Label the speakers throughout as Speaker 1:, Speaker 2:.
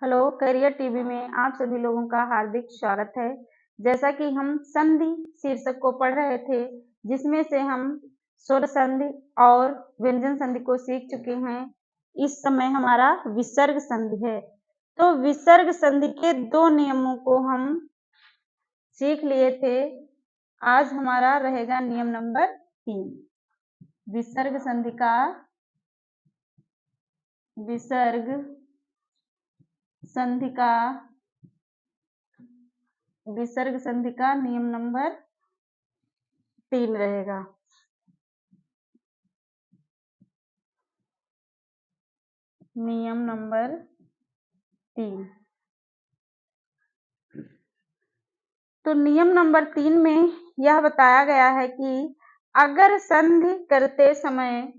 Speaker 1: Hello, career TV में आप सभी लोगों का हार्दिक स्वागत है। जैसा कि हम संधि शीर्षक को पढ़ रहे थे, जिसमें से हम स्वर संधि और व्यंजन संधि को सीख चुके हैं। इस समय हमारा विसर्ग संधि है। तो विसर्ग संधि के 2 नियमों को हम सीख लिए थे। आज हमारा रहेगा नियम नंबर 3। विसर्ग संधि का विसर्ग संधि का नियम नंबर 3 रहेगा। नियम नंबर 3। तो नियम नंबर 3 में यह बताया गया है कि अगर संधि करते समय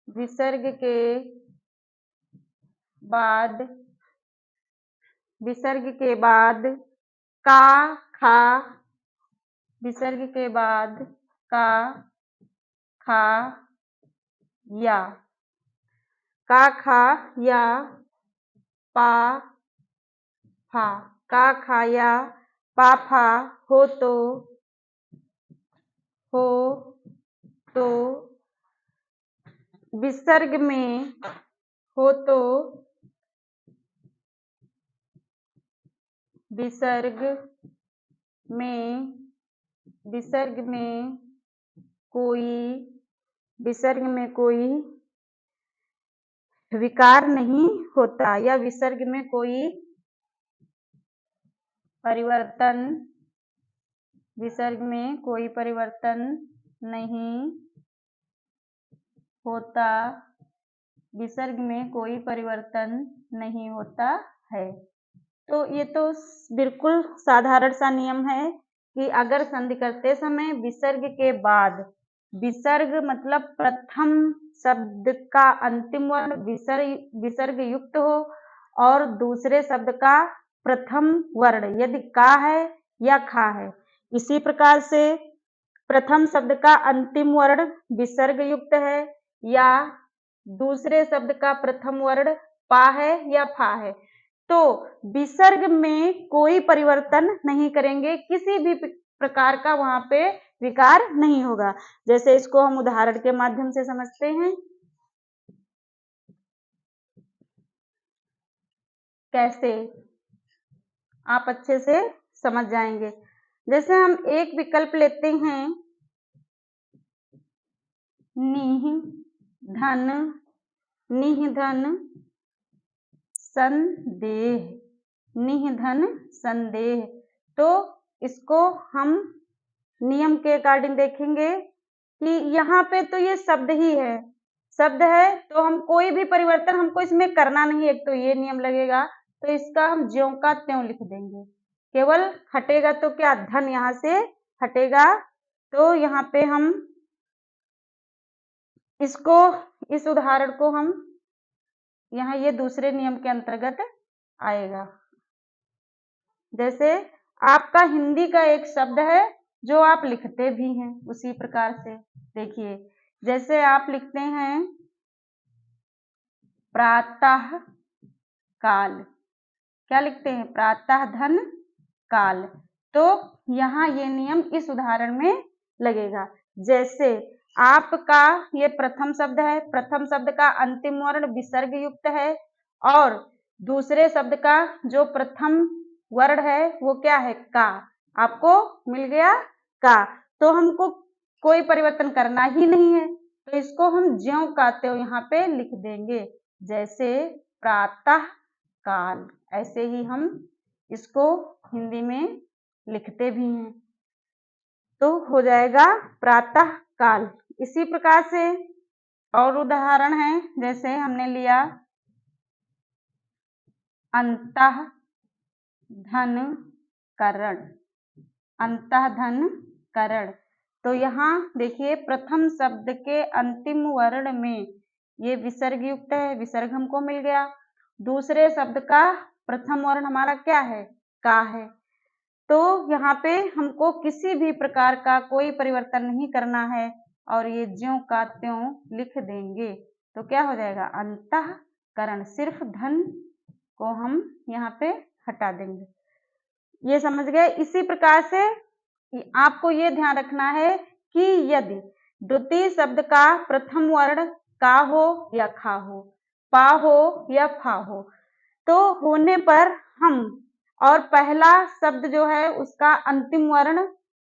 Speaker 1: विसर्ग के बाद का खा या पा फा हो तो विसर्ग में कोई विकार नहीं होता या विसर्ग में कोई परिवर्तन नहीं होता। विसर्ग में कोई परिवर्तन नहीं होता है। तो ये तो बिल्कुल साधारण सा नियम है कि अगर संधि करते समय विसर्ग मतलब प्रथम शब्द का अंतिम वर्ण विसर्ग युक्त हो और दूसरे शब्द का प्रथम वर्ण यदि का है या खा है। इसी प्रकार से प्रथम शब्द का अंतिम वर्ण विसर्ग युक्त है या दूसरे शब्द का प्रथम वर्ण पा है या फा है, तो विसर्ग में कोई परिवर्तन नहीं करेंगे, किसी भी प्रकार का वहां पे विकार नहीं होगा। जैसे इसको हम उदाहरण के माध्यम से समझते हैं। कैसे आप अच्छे से समझ जाएंगे। जैसे हम एक विकल्प लेते हैं, निह धन संदेह। तो इसको हम नियम के अकॉर्डिंग देखेंगे कि यहाँ पे तो ये शब्द है, तो हम कोई भी परिवर्तन हमको इसमें करना नहीं। एक तो ये नियम लगेगा, तो इसका हम ज्यों का त्यों लिख देंगे। केवल हटेगा तो क्या, धन यहाँ से हटेगा। तो यहाँ पे हम इस उदाहरण को हम यहाँ ये दूसरे नियम के अंतर्गत आएगा। जैसे आपका हिंदी का एक शब्द है जो आप लिखते भी हैं, उसी प्रकार से देखिए। जैसे आप लिखते हैं प्रातः काल, क्या लिखते हैं, प्रातः धन काल। तो यहाँ ये नियम इस उदाहरण में लगेगा। जैसे आपका ये प्रथम शब्द है, प्रथम शब्द का अंतिम वर्ण विसर्ग युक्त है और दूसरे शब्द का जो प्रथम वर्ण है वो क्या है, का। आपको मिल गया का, तो हमको कोई परिवर्तन करना ही नहीं है, तो इसको हम ज्यों का त्यों यहाँ पे लिख देंगे। जैसे प्रातः काल, ऐसे ही हम इसको हिंदी में लिखते भी हैं, तो हो जाएगा प्रातः काल। इसी प्रकार से और उदाहरण है, जैसे हमने लिया अंतः धन करण, तो यहाँ देखिए प्रथम शब्द के अंतिम वर्ण में ये विसर्ग युक्त है, विसर्ग हमको मिल गया। दूसरे शब्द का प्रथम वर्ण हमारा क्या है, का है। तो यहाँ पे हमको किसी भी प्रकार का कोई परिवर्तन नहीं करना है और ये ज्यों का त्यों लिख देंगे। तो क्या हो जाएगा, अंतःकरण, सिर्फ धन को हम यहाँ पे हटा देंगे। ये समझ गए। इसी प्रकार से आपको ये ध्यान रखना है कि यदि द्वितीय शब्द का प्रथम वर्ण का हो या खा हो, पा हो या फा हो, तो होने पर हम और पहला शब्द जो है उसका अंतिम वर्ण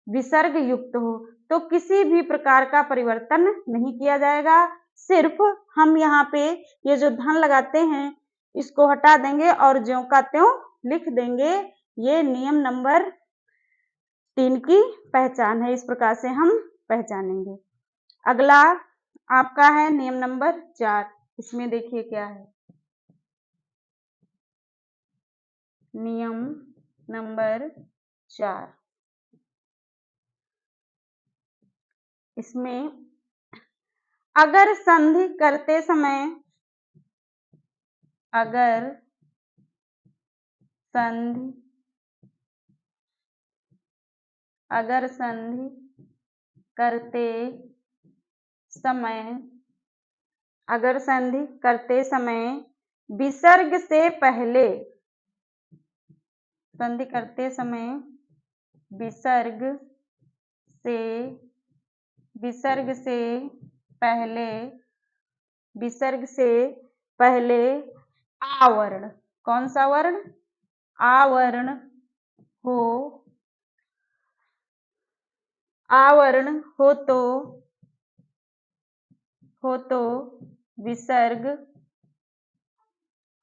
Speaker 1: विसर्ग युक्त हो तो किसी भी प्रकार का परिवर्तन नहीं किया जाएगा। सिर्फ हम यहाँ पे ये जो धन लगाते हैं इसको हटा देंगे और ज्यों का त्यों लिख देंगे। ये नियम नंबर 3 की पहचान है, इस प्रकार से हम पहचानेंगे। अगला आपका है नियम नंबर 4। इसमें देखिए क्या है, नियम नंबर 4। इसमें अगर संधि करते समय, अगर संधि करते समय, अगर संधि करते समय विसर्ग से पहले, संधि करते समय विसर्ग से पहले आवर्ण, कौन सा वर्ण, आवर्ण हो तो विसर्ग,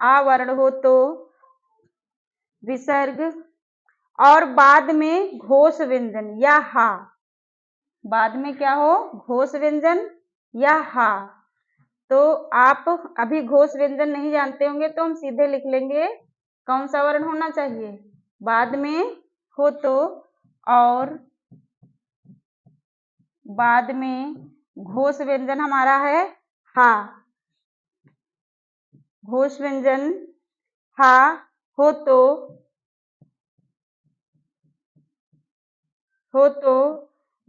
Speaker 1: आवर्ण हो तो विसर्ग और बाद में घोष व्यंजन या हा, बाद में क्या हो, घोष व्यंजन या हा। तो आप अभी घोष व्यंजन नहीं जानते होंगे तो हम सीधे लिख लेंगे कौन सा वर्ण होना चाहिए, बाद में हो तो, और बाद में घोष व्यंजन हमारा है हा, घोष व्यंजन हा हो तो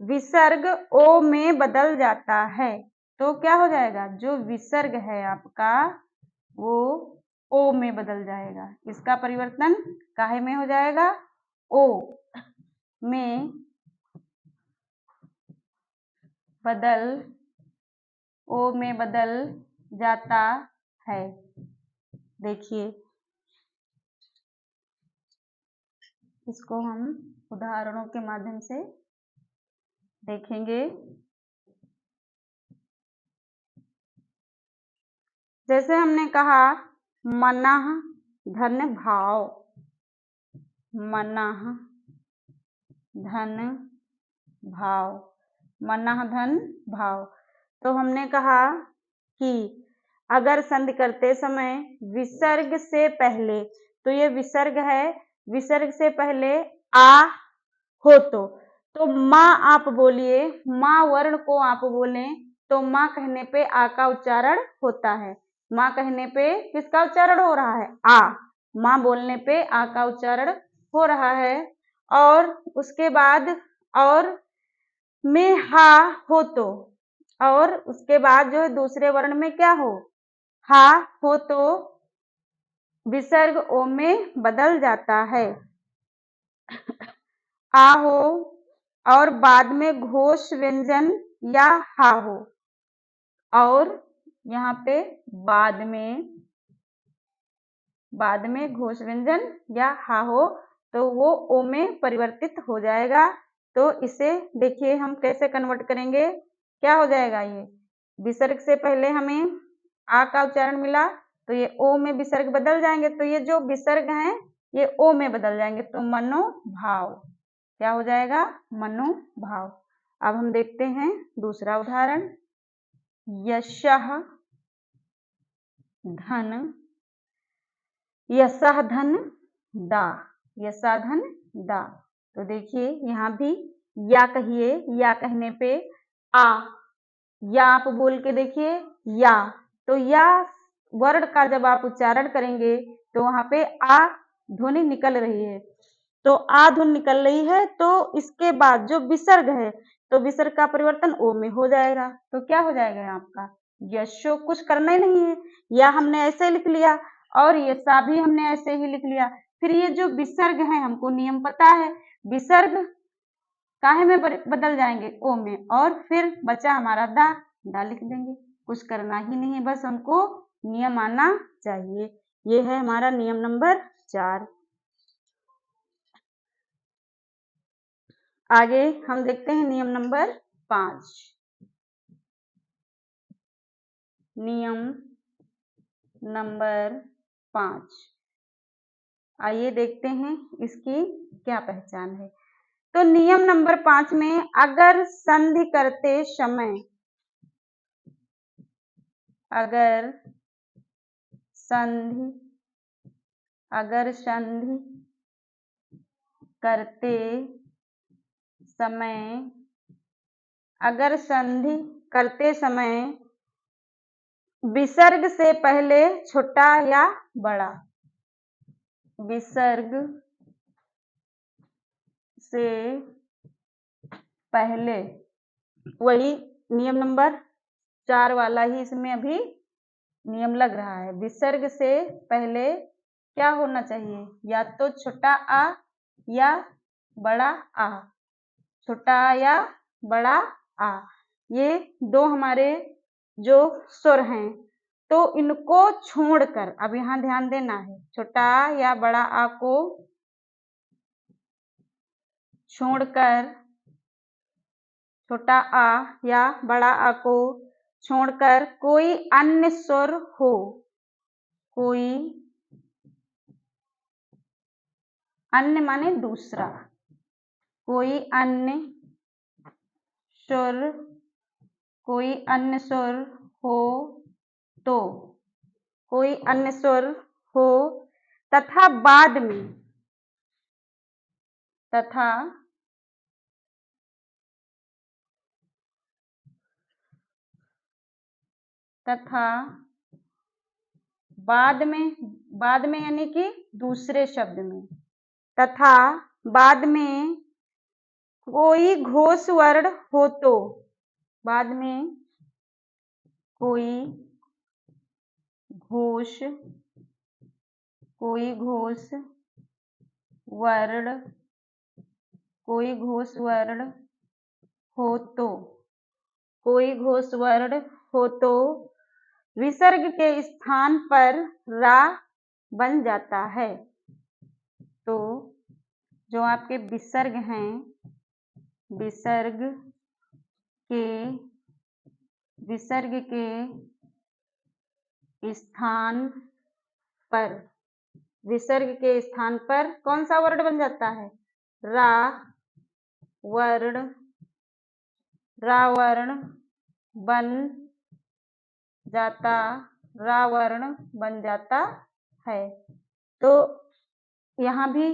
Speaker 1: विसर्ग ओ में बदल जाता है। तो क्या हो जाएगा, जो विसर्ग है आपका वो ओ में बदल जाएगा। इसका परिवर्तन काहे में हो जाएगा, ओ में बदल जाता है। देखिए इसको हम उदाहरणों के माध्यम से देखेंगे। जैसे हमने कहा मनः धन भाव, मनः धन भाव, मनः धन भाव। तो हमने कहा कि अगर संधि करते समय विसर्ग से पहले, तो ये विसर्ग है, विसर्ग से पहले आ हो तो माँ आप बोलिए, माँ वर्ण को आप बोलें तो माँ कहने पे आ का उच्चारण होता है। माँ कहने पे किसका उच्चारण हो रहा है, आ। माँ बोलने पे आ का उच्चारण हो रहा है। और उसके बाद और में हा हो तो, और उसके बाद जो है दूसरे वर्ण में क्या हो, हा हो तो विसर्ग ओ में बदल जाता है, आ हो और बाद में घोष व्यंजन या हा हो, और यहाँ पे बाद में घोष व्यंजन या हा हो तो वो ओ में परिवर्तित हो जाएगा। तो इसे देखिए हम कैसे कन्वर्ट करेंगे, क्या हो जाएगा, ये विसर्ग से पहले हमें आ का उच्चारण मिला तो ये ओ में विसर्ग बदल जाएंगे, तो ये जो विसर्ग हैं ये ओ में बदल जाएंगे, तो मनोभाव, क्या हो जाएगा, मनोभाव। अब हम देखते हैं दूसरा उदाहरण, यशः धन, यशः धन दा, यशः धन दा। तो देखिए यहाँ भी या कहिए, या कहने पे आ, या आप बोल के देखिए या, तो या वर्ड का जब आप उच्चारण करेंगे तो वहां पे आ ध्वनि निकल रही है, तो आ ध्वनि निकल रही है, तो इसके बाद जो विसर्ग है तो विसर्ग का परिवर्तन ओ में हो जाएगा, तो क्या हो जाएगा आपका यशो, कुछ करना ही नहीं है, या हमने ऐसे लिख लिया और ये सा भी हमने ऐसे ही लिख लिया। फिर ये जो विसर्ग है हमको नियम पता है, विसर्ग काहे में बदल जाएंगे ओ में, और फिर बचा हमारा दा लिख देंगे, कुछ करना ही नहीं है, बस हमको नियम आना चाहिए। ये है हमारा नियम नंबर 4। आगे हम देखते हैं नियम नंबर 5। नियम नंबर 5, आइए देखते हैं इसकी क्या पहचान है। तो नियम नंबर 5 में अगर संधि करते समय, अगर संधि करते समय, अगर संधि करते समय विसर्ग से पहले छोटा या बड़ा, विसर्ग से पहले, वही नियम नंबर 4 वाला ही इसमें अभी नियम लग रहा है, विसर्ग से पहले क्या होना चाहिए, या तो छोटा आ या बड़ा आ, छोटा आ या बड़ा आ, ये दो हमारे जो स्वर हैं, तो इनको छोड़कर, अब यहाँ ध्यान देना है, छोटा आ या बड़ा आ को छोड़कर, छोटा आ या बड़ा आ को छोड़कर कोई अन्य स्वर हो, कोई अन्य माने दूसरा, कोई अन्य स्वर, कोई अन्य स्वर हो, तो कोई अन्य स्वर हो तथा बाद में, तथा बाद में यानी कि दूसरे शब्द में, तथा बाद में कोई घोष वर्ण हो, तो बाद में कोई घोष वर्ण, कोई घोष वर्ण हो, तो कोई घोष वर्ण हो तो विसर्ग के स्थान पर रा बन जाता है। तो जो आपके विसर्ग हैं, विसर्ग के स्थान पर, विसर्ग के स्थान पर कौन सा वर्ण बन जाता है, रा वर्ण बन जाता, रा वर्ण बन जाता है। तो यहाँ भी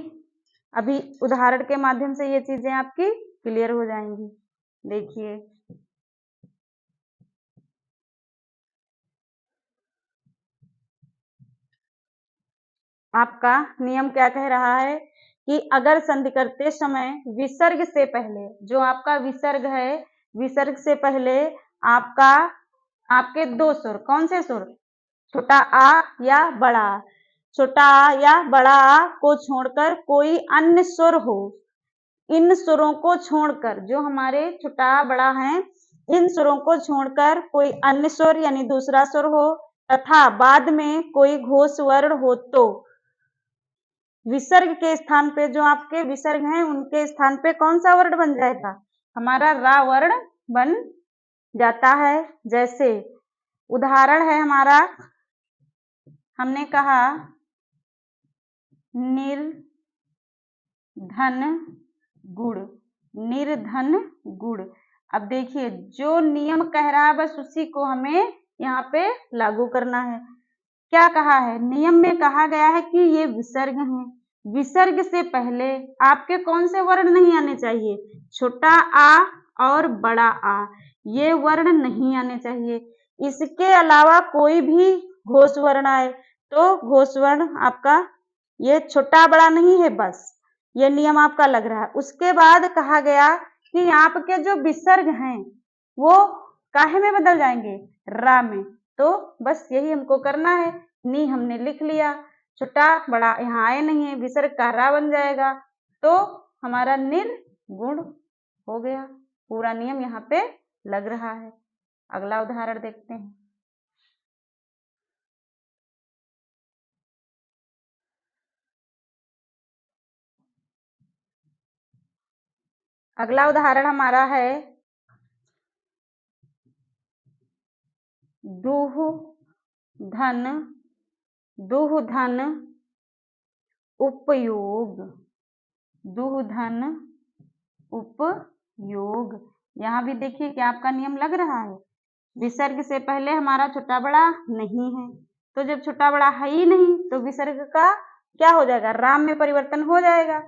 Speaker 1: अभी उदाहरण के माध्यम से ये चीजें आपकी क्लियर हो जाएंगी। देखिए आपका नियम क्या कह रहा है कि अगर संधि करते समय विसर्ग से पहले, जो आपका विसर्ग है, विसर्ग से पहले आपके दो सुर, कौन से सुर, छोटा आ या बड़ा आ, छोटा आ या बड़ा आ को छोड़कर कोई अन्य सुर हो, इन सुरों को छोड़कर, जो हमारे छोटा आ बड़ा हैं, इन सुरों को छोड़कर कोई अन्य सुर यानी दूसरा सुर हो, तथा बाद में कोई घोष वर्ण हो, तो विसर्ग के स्थान पे, जो आपके विसर्ग हैं उनके स्थान पे कौन सा वर्ण बन जाएगा, हमारा रा वर्ण बन जाता है। जैसे उदाहरण है हमारा, हमने कहा निर्धन गुड़, निर्धन गुड़। अब देखिए जो नियम कह रहा है बस उसी को हमें यहाँ पे लागू करना है। क्या कहा है, नियम में कहा गया है कि ये विसर्ग हैं, विसर्ग से पहले आपके कौन से वर्ण नहीं आने चाहिए? छोटा आ और बड़ा आ, ये वर्ण नहीं आने चाहिए। इसके अलावा कोई भी घोष वर्ण आए तो घोष वर्ण आपका ये छोटा बड़ा नहीं है, बस ये नियम आपका लग रहा है। उसके बाद कहा गया कि आपके जो विसर्ग हैं वो काहे में बदल जाएंगे? रा में। तो बस यही हमको करना है। नी हमने लिख लिया, छोटा बड़ा यहाँ आए नहीं है, विसर्ग का रा बन जाएगा, तो हमारा निर्गुण हो गया। पूरा नियम यहाँ पे लग रहा है। अगला उदाहरण देखते हैं। अगला उदाहरण हमारा है दुह धन उपयोग। दुह धन उपयोग, यहाँ भी देखिए कि आपका नियम लग रहा है। विसर्ग से पहले हमारा छोटा बड़ा नहीं है, तो जब छोटा बड़ा है ही नहीं तो विसर्ग का क्या हो जाएगा? राम में परिवर्तन हो जाएगा।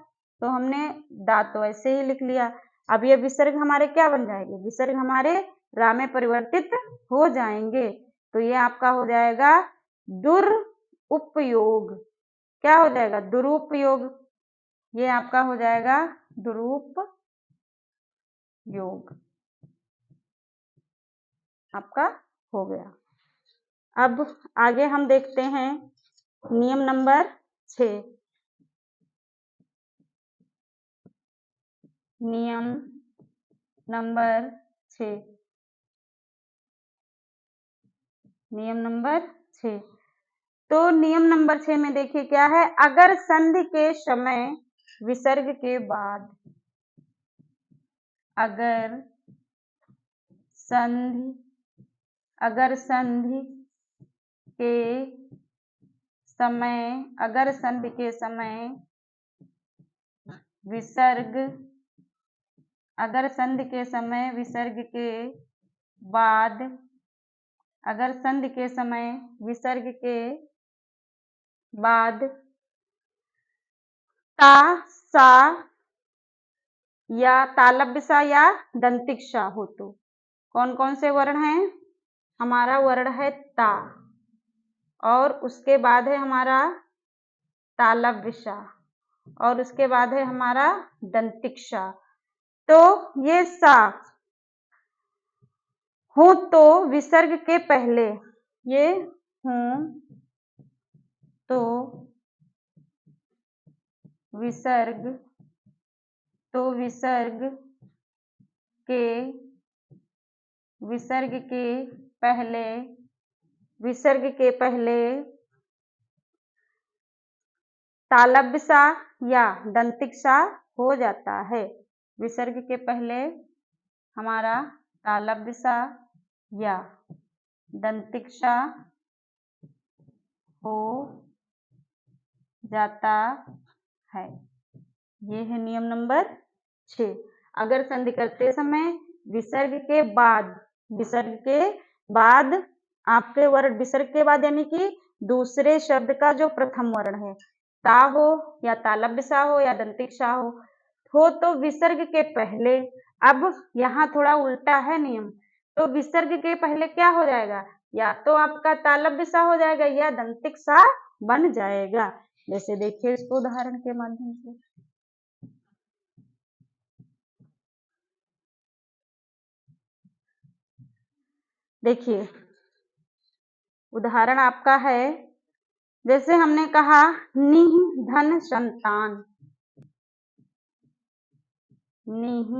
Speaker 1: तो हमने दा तो ऐसे ही लिख लिया। अब ये विसर्ग हमारे क्या बन जाएंगे? विसर्ग हमारे रा में परिवर्तित हो जाएंगे। तो ये आपका हो जाएगा दुरुपयोग। क्या हो जाएगा? दुरुपयोग। ये आपका हो जाएगा दुरुपयोग, आपका हो गया। अब आगे हम देखते हैं नियम नंबर 6। नियम नंबर 6। नियम नंबर 6। तो नियम नंबर 6 में देखिए क्या है? अगर संधि के समय विसर्ग के बाद, अगर संधि के समय, अगर संधि के समय विसर्ग, अगर संधि के समय विसर्ग के बाद, अगर संधि के समय विसर्ग के बाद ता सा या तालव्य सा या दंतिक सा हो, तो कौन कौन से वर्ण हैं? हमारा वर्ण है ता, और उसके बाद है हमारा तालव्य सा, और उसके बाद है हमारा दंतिक सा। तो ये सा हो तो विसर्ग के पहले, ये हूं तो विसर्ग, तो विसर्ग के पहले, विसर्ग के पहले तालव्य सा या दंतिक सा हो जाता है। विसर्ग के पहले हमारा तालव्य सा या दंतिक सा हो जाता है। ये है नियम नंबर 6। अगर संधि करते समय विसर्ग के बाद, विसर्ग के बाद आपके वर्ण, विसर्ग के बाद यानी कि दूसरे शब्द का जो प्रथम वर्ण है, ता हो या तालव्य सा हो या दंतिक सा हो तो विसर्ग के पहले, अब यहाँ थोड़ा उल्टा है नियम, तो विसर्ग के पहले क्या हो जाएगा? या तो आपका तालव्य सा हो जाएगा या दंतिक सा बन जाएगा। जैसे देखिए इसको उदाहरण के माध्यम से। देखिए उदाहरण आपका है, जैसे हमने कहा निह धन संतान, निह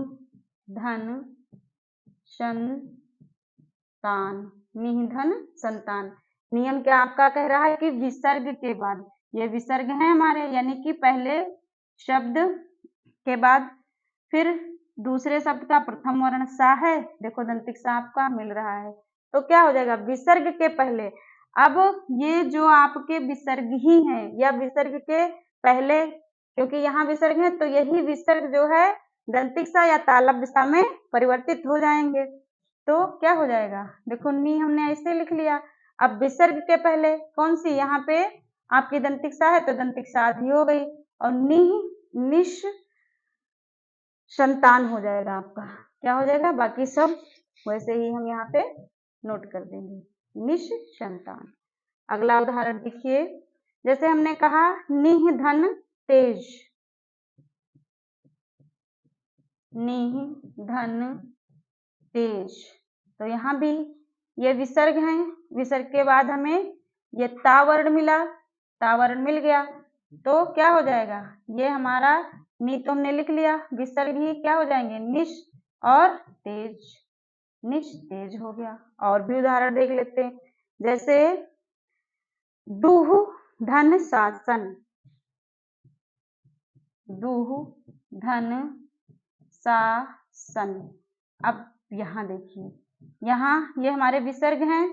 Speaker 1: धन संतान, निह धन संतान। नियम क्या आपका कह रहा है कि विसर्ग के बाद, ये विसर्ग है हमारे, यानी कि पहले शब्द के बाद फिर दूसरे शब्द का प्रथम वर्ण सा है, देखो दंतिक सा आपका मिल रहा है, तो क्या हो जाएगा? विसर्ग के पहले। अब ये जो आपके विसर्ग ही हैं या विसर्ग के पहले, क्योंकि यहाँ विसर्ग है तो यही विसर्ग जो है दंतिक सा या तालव्य सा में परिवर्तित हो जाएंगे। तो क्या हो जाएगा? देखो नी हमने ऐसे लिख लिया। अब विसर्ग के पहले कौन सी, यहाँ पे आपकी दंतिक सा है तो दंतिक सा आधी हो गई, और निश संतान हो जाएगा आपका। क्या हो जाएगा? बाकी सब वैसे ही हम यहाँ पे नोट कर देंगे, निश संतान। अगला उदाहरण देखिए, जैसे हमने कहा निह धन तेज, निह धन तेज, तो यहाँ भी ये विसर्ग हैं। विसर्ग के बाद हमें ये ता वर्ण मिला, ता वर्ण मिल गया तो क्या हो जाएगा? ये हमारा नी तो हमने लिख लिया, विसर्ग ही क्या हो जाएंगे? निश और तेज, निश तेज हो गया। और भी उदाहरण देख लेते हैं, जैसे दूह धन शासन, दूह धन शासन। अब यहाँ देखिए, यहाँ ये हमारे विसर्ग हैं,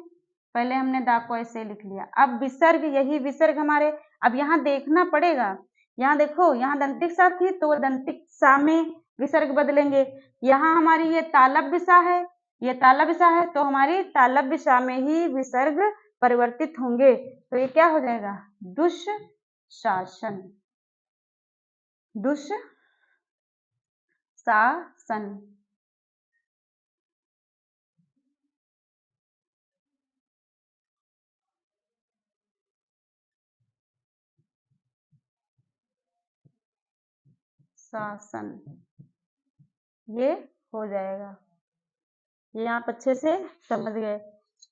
Speaker 1: पहले हमने दा को ऐसे लिख लिया, अब विसर्ग, यही विसर्ग हमारे, अब यहाँ देखना पड़ेगा, यहाँ देखो, यहाँ दंतिक सा थी तो दंतिक सा में विसर्ग बदलेंगे। यहाँ हमारी ये तालव्य सा है, ये तालव्य सा है तो हमारी तालव्य सा में ही विसर्ग परिवर्तित होंगे, तो ये क्या हो जाएगा? दुःशासन, दुःशासन। शासन, ये हो जाएगा। ये आप अच्छे से समझ गए।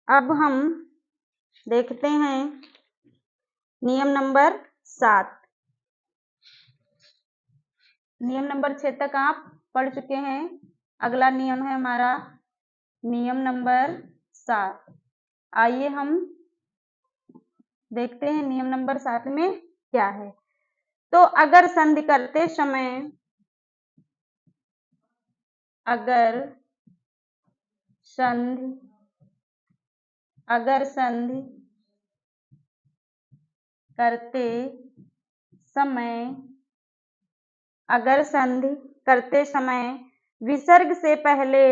Speaker 1: अब हम देखते हैं नियम नंबर 7। नियम नंबर 6 तक आप पढ़ चुके हैं। अगला नियम है हमारा नियम नंबर 7। आइए हम देखते हैं नियम नंबर 7 में क्या है। तो अगर संधि करते समय, अगर संधि करते समय, अगर संधि करते समय विसर्ग से पहले,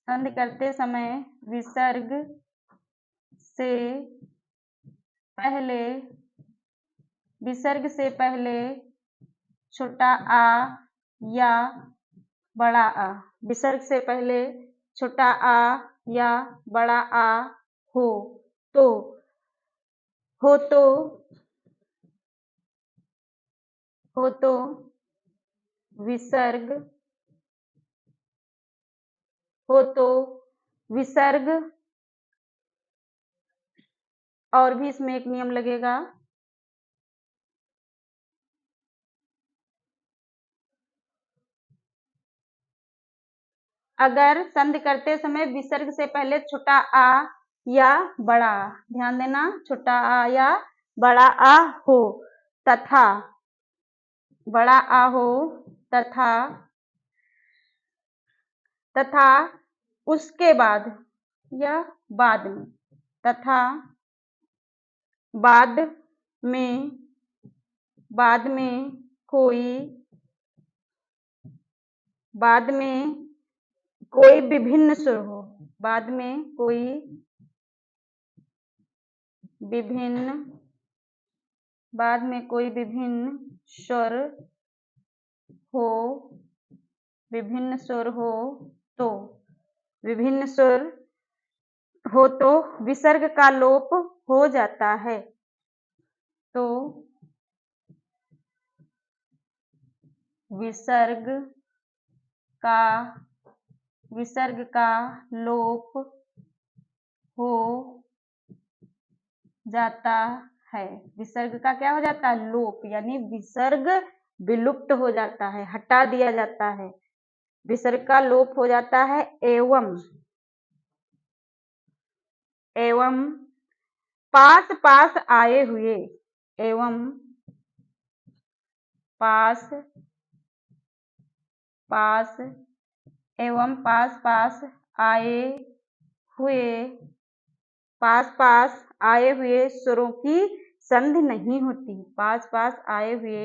Speaker 1: संधि करते समय विसर्ग से पहले, विसर्ग से पहले छोटा आ या बड़ा आ, विसर्ग से पहले छोटा आ या बड़ा आ हो तो, विसर्ग, हो तो विसर्ग, और भी इसमें एक नियम लगेगा, अगर संधि करते समय विसर्ग से पहले छोटा आ या बड़ा आ, ध्यान देना, छोटा आ या बड़ा आ हो तथा, बड़ा आ हो तथा, उसके बाद या बाद में, तथा बाद में कोई विभिन्न सुर हो, बाद में कोई विभिन्न स्वर हो, विभिन्न स्वर हो तो, विभिन्न स्वर हो तो विसर्ग का लोप हो जाता है, तो विसर्ग का लोप हो जाता है। विसर्ग का क्या हो जाता है? लोप, यानी विसर्ग विलुप्त हो जाता है, हटा दिया जाता है, विसर्ग का लोप हो जाता है। एवं पास पास आए हुए, एवं पास आए हुए, पास आए हुए स्वरों की संधि नहीं होती, पास आए हुए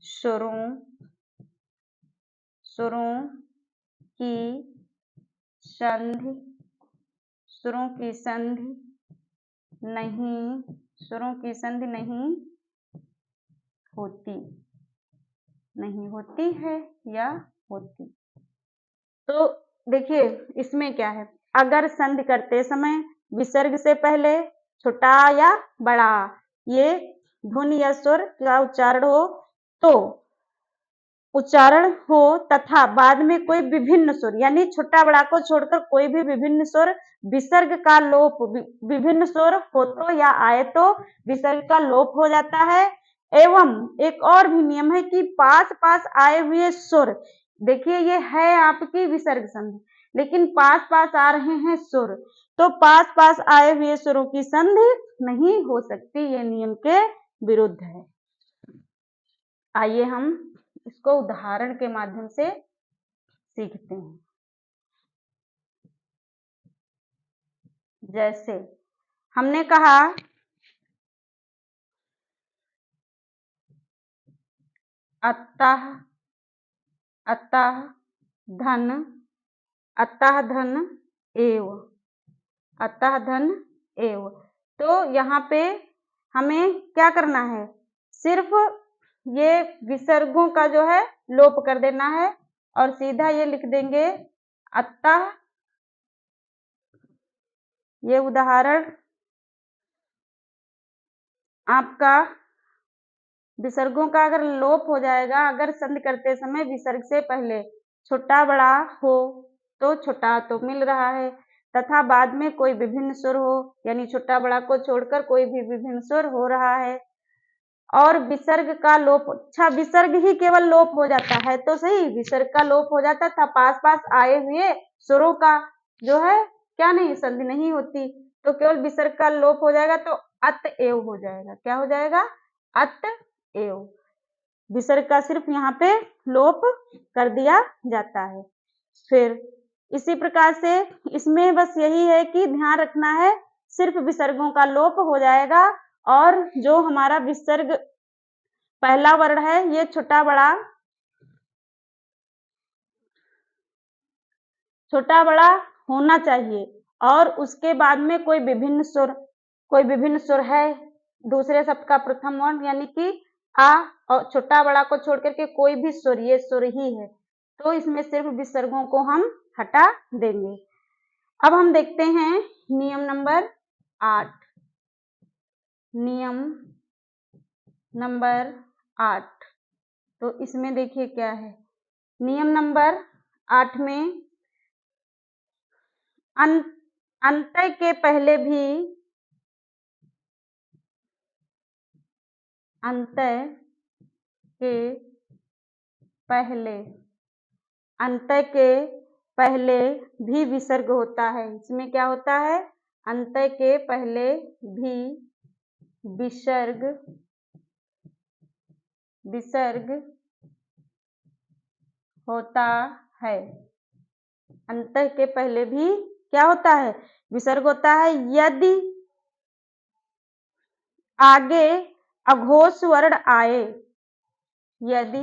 Speaker 1: स्वरों की संधि नहीं स्वरों की संधि नहीं होती है या होती। तो देखिए इसमें क्या है, अगर संधि करते समय विसर्ग से पहले छोटा या बड़ा ये ध्वनि या स्वर का उच्चारण हो तथा बाद में कोई विभिन्न स्वर यानी छोटा बड़ा को छोड़कर कोई भी विभिन्न स्वर विसर्ग का लोप विभिन्न स्वर हो तो या आए तो विसर्ग का लोप हो जाता है। एवं एक और भी नियम है कि पास पास आए हुए स्वर, देखिए ये है आपकी विसर्ग संधि लेकिन पास पास आ रहे हैं सुर, तो पास पास आए हुए सुरों की संधि नहीं हो सकती, ये नियम के विरुद्ध है। आइए हम इसको उदाहरण के माध्यम से सीखते हैं। जैसे हमने कहा अतः धन एव, अतः धन एव। तो यहाँ पे हमें क्या करना है, सिर्फ ये विसर्गों का जो है लोप कर देना है और सीधा ये लिख देंगे अतः। ये उदाहरण आपका विसर्गों का अगर लोप हो जाएगा, अगर संधि करते समय विसर्ग से पहले छोटा बड़ा हो तो छोटा तो मिल रहा है तथा बाद में कोई विभिन्न स्वर हो यानी छोटा बड़ा को छोड़कर कोई भी विभिन्न स्वर हो रहा है और विसर्ग का लोप, अच्छा विसर्ग ही केवल लोप हो जाता है तो सही, विसर्ग का लोप हो जाता था, पास पास आए हुए स्वरों का जो है क्या नहीं संधि नहीं होती, तो केवल विसर्ग का लोप हो जाएगा तो अतएव हो जाएगा। क्या हो जाएगा, अतएव। विसर्ग का सिर्फ यहाँ पे लोप कर दिया जाता है। फिर इसी प्रकार से इसमें बस यही है कि ध्यान रखना है, सिर्फ विसर्गों का लोप हो जाएगा और जो हमारा विसर्ग पहला वर्ण है ये छोटा बड़ा होना चाहिए और उसके बाद में कोई विभिन्न स्वर है दूसरे शब्द का प्रथम वर्ण यानी कि आ और छोटा बड़ा को छोड़ करके कोई भी स्वर, ये स्वर ही है तो इसमें सिर्फ विसर्गों को हम हटा देंगे। अब हम देखते हैं नियम नंबर 8। नियम नंबर 8, तो इसमें देखिए क्या है, नियम नंबर 8 में अंत्य के पहले भी विसर्ग होता है। इसमें क्या होता है, अंत्य के पहले भी विसर्ग होता है। अंत्य के पहले भी क्या होता है, विसर्ग होता है यदि आगे अघोष वर्ण आए, यदि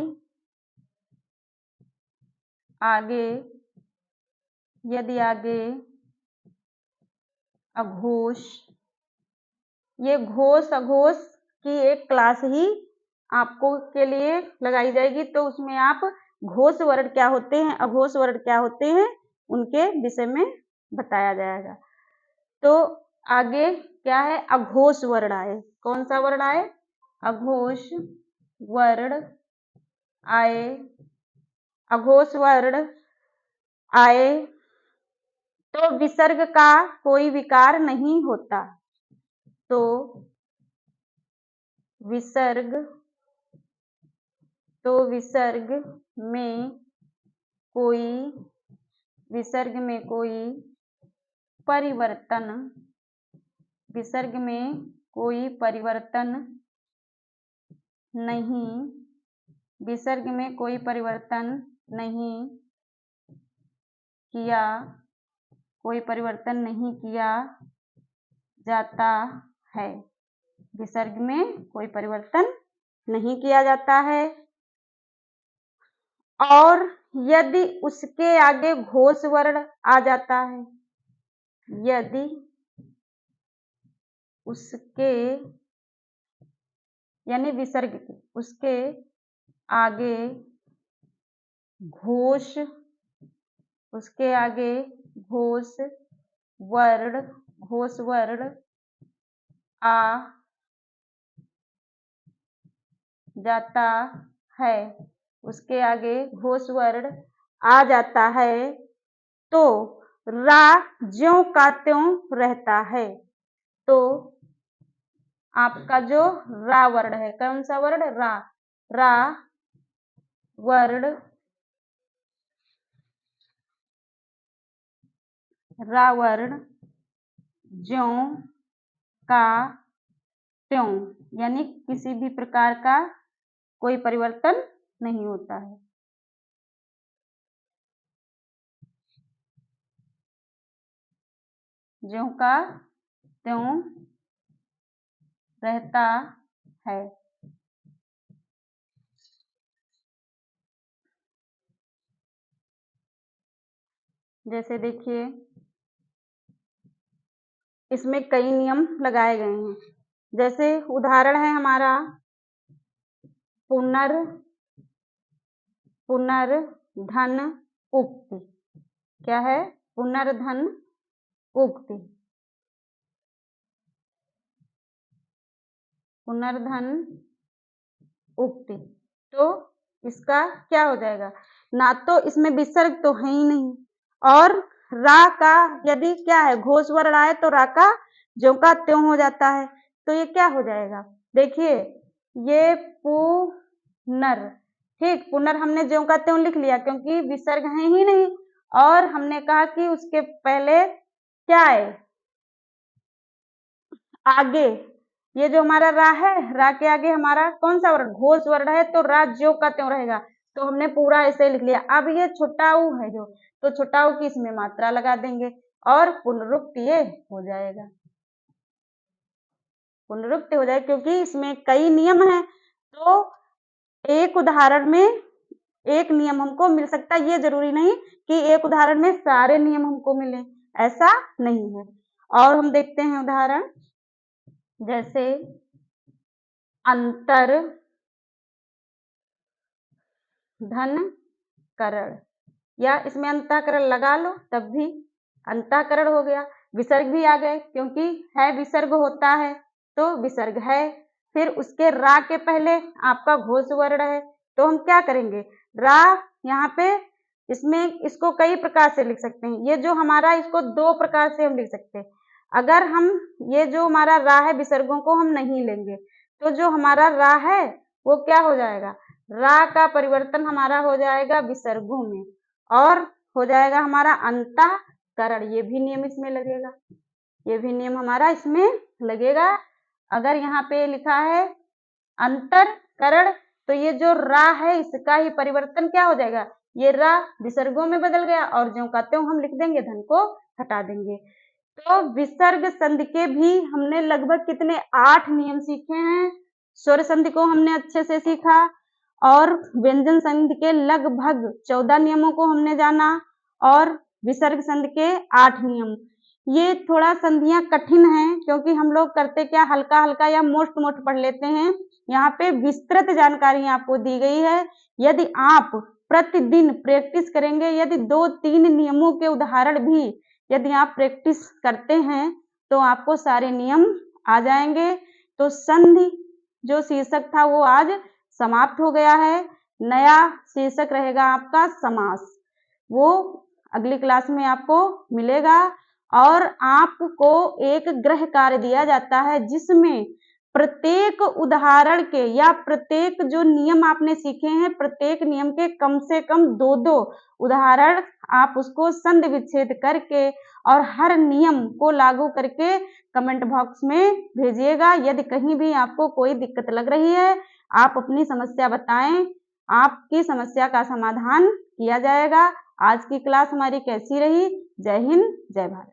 Speaker 1: आगे अघोष, ये घोष अघोष की एक क्लास ही आपको के लिए लगाई जाएगी तो उसमें आप घोष वर्ण क्या होते हैं, अघोष वर्ण क्या होते हैं उनके विषय में बताया जाएगा। तो आगे क्या है, अघोष वर्ण आए, कौन सा वर्ण आए, अघोष वर्ण आए, अघोष वर्ण आए तो विसर्ग का कोई विकार नहीं होता, तो विसर्ग में कोई परिवर्तन नहीं किया जाता है, विसर्ग में कोई परिवर्तन नहीं किया जाता है। और यदि उसके आगे घोष वर्ण आ जाता है, यदि उसके यानी विसर्ग की, उसके आगे घोष, उसके आगे घोष वर्ण, घोष वर्ण आ जाता है, उसके आगे घोष वर्ण आ जाता है तो रा ज्यों का त्यों रहता है। तो आपका जो रा वर्ण है, कौन सा वर्ण? रा। रा वर्ण, रा वर्ण ज्यों का त्यों, यानी किसी भी प्रकार का कोई परिवर्तन नहीं होता है। ज्यों का त्यों रहता है। जैसे देखिए, इसमें कई नियम लगाए गए हैं। जैसे उदाहरण है हमारा पुनर्धन उक्ति। क्या है? पुनर्धन उक्ति। पुनर्धन उक्ति, तो इसका क्या हो जाएगा? ना तो इसमें विसर्ग तो है ही नहीं, और रा का यदि क्या है, घोष वर्ण आए तो रा का ज्यों का त्यों हो जाता है। तो ये क्या हो जाएगा? देखिए, ये पुनर, ठीक, पुनर हमने ज्यों का त्यों लिख लिया क्योंकि विसर्ग है ही नहीं, और हमने कहा कि उसके पहले क्या है, आगे ये जो हमारा रा है, रा के आगे हमारा कौन सा वर्ण? घोष वर्ण है, तो रा ज्यों का त्यों रहेगा। तो हमने पूरा ऐसे लिख लिया। अब ये छोटा ऊ है जो, तो छोटा ऊ की इसमें मात्रा लगा देंगे और पुनरुक्ति ये हो जाएगा, पुनरुक्ति हो जाएगा, क्योंकि इसमें कई नियम हैं। तो एक उदाहरण में एक नियम हमको मिल सकता है, ये जरूरी नहीं कि एक उदाहरण में सारे नियम हमको मिले, ऐसा नहीं है। और हम देखते हैं उदाहरण, जैसे अंतर धन करण, या इसमें अंतःकरण लगा लो तब भी अंतःकरण हो गया। विसर्ग भी आ गए क्योंकि है विसर्ग होता है तो विसर्ग है। फिर उसके रा के पहले आपका घोष वर्ण है, तो हम क्या करेंगे? रा यहाँ पे इसमें इसको कई प्रकार से लिख सकते हैं। ये जो हमारा, इसको दो प्रकार से हम लिख सकते हैं। अगर हम ये जो हमारा रा है विसर्गों को हम नहीं लेंगे तो जो हमारा रा है वो क्या हो जाएगा? रा का परिवर्तन हमारा हो जाएगा विसर्गों में, और हो जाएगा हमारा अंतःकरण। ये भी नियम इसमें लगेगा, ये भी नियम हमारा इसमें लगेगा। अगर यहाँ पे लिखा है अंतरकरण, तो ये जो रा है इसका ही परिवर्तन क्या हो जाएगा? ये रा विसर्गों में बदल गया, और ज्यों का त्यों हम लिख देंगे, धन को हटा देंगे। तो विसर्ग संधि के भी हमने लगभग कितने 8 नियम सीखे हैं। स्वर संधि को हमने अच्छे से सीखा, और व्यंजन संधि के लगभग 14 नियमों को हमने जाना, और विसर्ग संधि के 8 नियम। ये थोड़ा संधियां कठिन हैं क्योंकि हम लोग करते क्या, हल्का हल्का या मोस्ट मोस्ट पढ़ लेते हैं। यहाँ पे विस्तृत जानकारी आपको दी गई है। यदि आप प्रतिदिन प्रैक्टिस करेंगे, यदि 2-3 नियमों के उदाहरण भी यदि आप प्रैक्टिस करते हैं तो आपको सारे नियम आ जाएंगे। तो संधि जो शीर्षक था वो आज समाप्त हो गया है। नया शीर्षक रहेगा आपका समास, वो अगली क्लास में आपको मिलेगा। और आपको एक गृह कार्य दिया जाता है जिसमें प्रत्येक उदाहरण के या प्रत्येक जो नियम आपने सीखे हैं, प्रत्येक नियम के कम से कम 2-2 उदाहरण आप उसको संधि विच्छेद करके और हर नियम को लागू करके कमेंट बॉक्स में भेजिएगा। यदि कहीं भी आपको कोई दिक्कत लग रही है, आप अपनी समस्या बताएं, आपकी समस्या का समाधान किया जाएगा। आज की क्लास हमारी कैसी रही? जय हिंद, जय भारत।